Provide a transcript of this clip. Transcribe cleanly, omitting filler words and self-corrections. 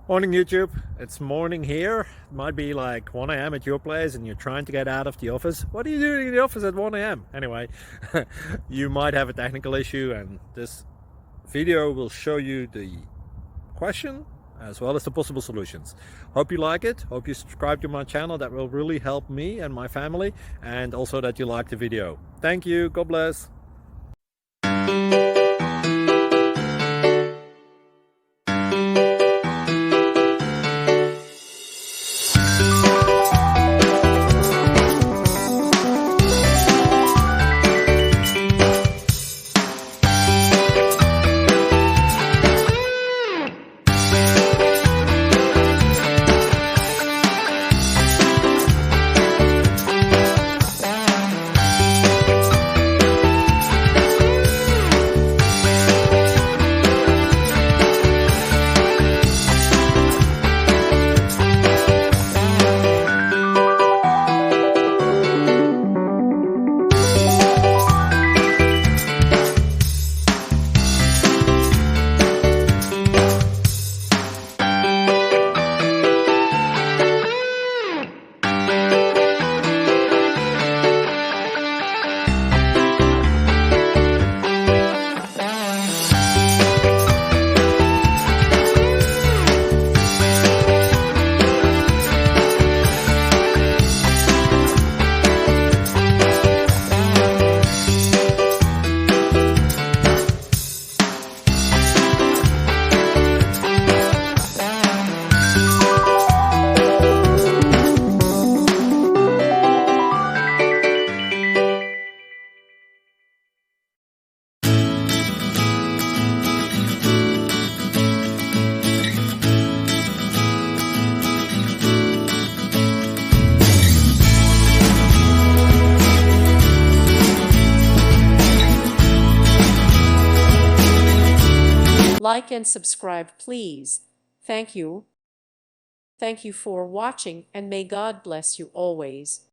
Morning YouTube, it's morning here. It might be like 1 a.m. at your place and you're trying to get out of the office. What are you doing in the office at 1 a.m.? Anyway, you might have a technical issue and this video will show you the question as well as the possible solutions. Hope you like it, hope you subscribe to my channel. That will really help me and my family, and also that you like the video. Thank you, God bless. Like and subscribe, please. Thank you. Thank you for watching, and may God bless you always.